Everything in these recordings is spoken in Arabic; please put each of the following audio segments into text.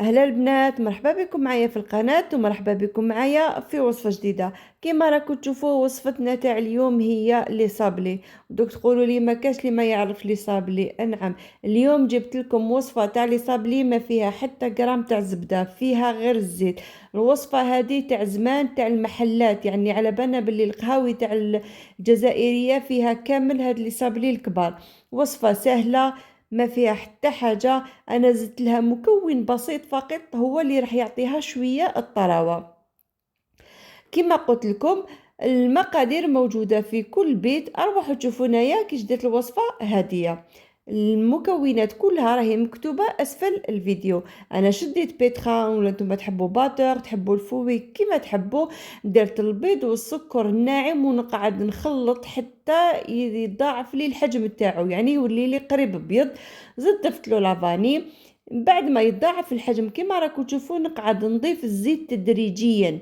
أهلا البنات، مرحبا بكم معايا في القناة ومرحبا بكم معايا في وصفة جديدة. كما راكم تشوفوا وصفتنا تاع اليوم هي لي صابلي. دوك تقولوا لي ما كاش اللي ما يعرف لي صابلي. نعم، اليوم جبت لكم وصفة تاع لي صابلي ما فيها حتى جرام تاع زبدة، فيها غير الزيت. الوصفة هذه تاع زمان تاع المحلات، يعني على بالنا باللي القهاوي تاع الجزائرية فيها كامل هاد لي صابلي الكبار. وصفة سهلة ما فيها حتى حاجة. انا زدت لها مكون بسيط فقط هو اللي راح يعطيها شويه الطراوه. كما قلت لكم المقادير موجوده في كل بيت، اروحوا تشوفوا هنايا كيش درت الوصفه هاديه. المكونات كلها راهي مكتوبه اسفل الفيديو. انا شديت بيتخا ولا نتوما تحبوا باتر تحبوا الفوي كما تحبوا. درت البيض والسكر الناعم ونقعد نخلط حتى يضاعف لي الحجم تاعو، يعني يولي لي قريب ابيض. زدت ضفت له لافاني. بعد ما يضاعف الحجم كما راكم تشوفوا نقعد نضيف الزيت تدريجيا،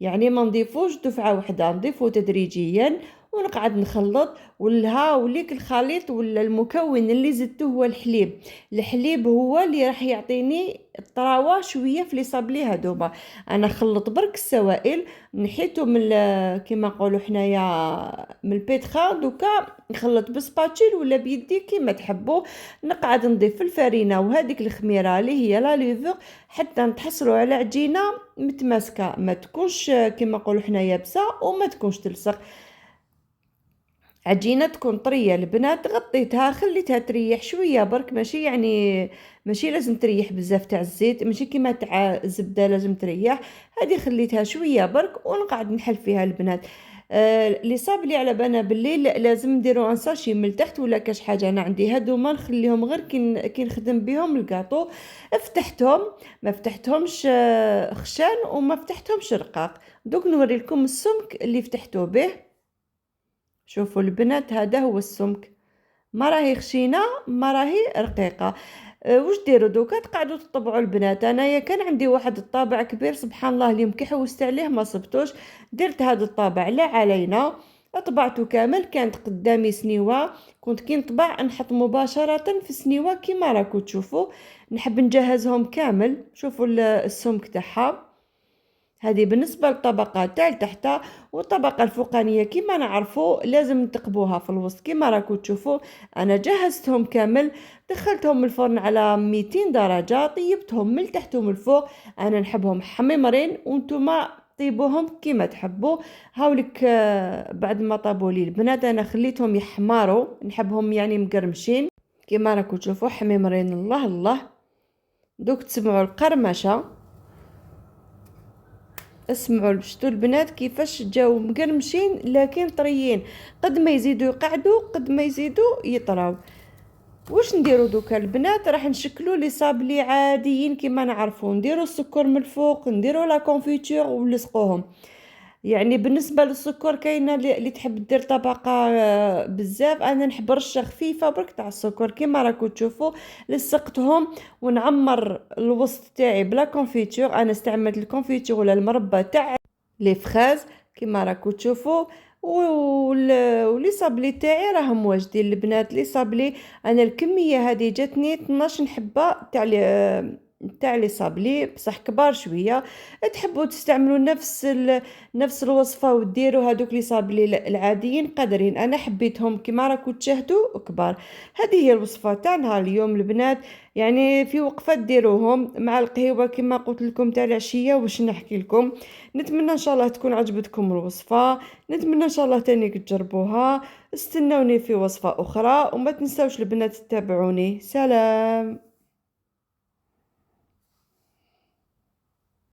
يعني ما نضيفوش دفعه واحده، نضيفه تدريجيا ونقعد نخلط. والها وليك الخليط ولا المكون اللي زدته هو الحليب. الحليب هو اللي راح يعطيني الطراوه شويه في لي صابلي هذوما. انا خلط برك السوائل، نحيته من كيما نقولوا حنايا من البيتخا. دوكا نخلط بسباتشيل ولا بيدي كيما تحبوا. نقعد نضيف الفرينه وهذيك الخميره اللي هي لا ليفر حتى نتحصلوا على عجينه متماسكه، ما تكونش كيما نقولوا حنا يابسه وما تكونش تلصق. عجينه تكون طريه البنات. غطيتها خليتها تريح شويه برك، ماشي يعني ماشي لازم تريح بزاف تاع الزيت، ماشي كيما تاع الزبده لازم تريح. هذه خليتها شويه برك ونقعد نحل فيها البنات. اللي صاب لي على بالنا بالليل لازم نديرو ان ساشي من التحت ولا كاش حاجه. انا عندي هادو ما نخليهم غير كي نخدم بهم الكاطو. فتحتهم، ما فتحتهمش خشان وما فتحتهمش رقاق. دوك نوري لكم السمك اللي فتحته به. شوفوا البنات هذا هو السمك، ما راهي خشينه ما راهي رقيقه. واش ديروا دوكا تقعدوا تطبعوا البنات. انايا كان عندي واحد الطابع كبير سبحان الله اليوم كي حوست عليه ما صبتوش. درت هذا الطابع لا علينا، طبعته كامل. كانت قدامي سنيوه، كنت كي نطبع نحط مباشره في سنيوه كيما راكم تشوفوا. نحب نجهزهم كامل. شوفوا السمك تاعها. هذه بالنسبة للطبقة تاع تحت. والطبقة الفوقانية كما نعرفوا لازم نتقبوها في الوسط كما راكم تشوفوا. انا جهزتهم كامل، دخلتهم الفرن على 200 درجة، طيبتهم من التحت ومن الفوق. انا نحبهم حميمرين وانتم طيبوهم كما تحبوا. هاولك بعد ما طابوا لي البنات انا خليتهم يحمروا، نحبهم يعني مقرمشين كما راكم تشوفوا حميمرين. الله الله، دوك تسمعوا القرمشة. اسمعوا شتو البنات كيفاش جاو مقرمشين لكن طريين. قد ما يزيدوا يقعدوا قد ما يزيدوا يطراو. واش نديروا دوكا البنات؟ راح نشكلوا لي صابلي عاديين كما نعرفوا. نديروا السكر من الفوق، نديروا لا كونفيتور ونلصقوهم. يعني بالنسبه للسكر كاينه اللي تحب دير طبقه بزاف. انا نحب رشه خفيفه برك تاع السكر كيما راكم تشوفوا. لصقتهم ونعمر الوسط تاعي بلا كونفيتور. انا استعملت الكونفيتور ولا المربى تاع لي فخاز كيما راكم تشوفوا. ولي صابلي تاعي راهم واجدين البنات. لي صابلي انا الكميه هذه جاتني 12 حبه تاع لي صابلي بصح كبار شويه. تحبوا تستعملوا نفس الوصفه وديروا هذوك لي صابلي العاديين قادرين. انا حبيتهم كما راكم تشاهدوا كبار. هذه هي الوصفه تاعنا اليوم البنات. يعني في وقفه ديروهم مع القهوه كما قلت لكم تاع العشيه. واش نحكي لكم، نتمنى ان شاء الله تكون عجبتكم الوصفه. نتمنى ان شاء الله تاني تجربوها. استنوني في وصفه اخرى وما تنسوش البنات تتابعوني. سلام.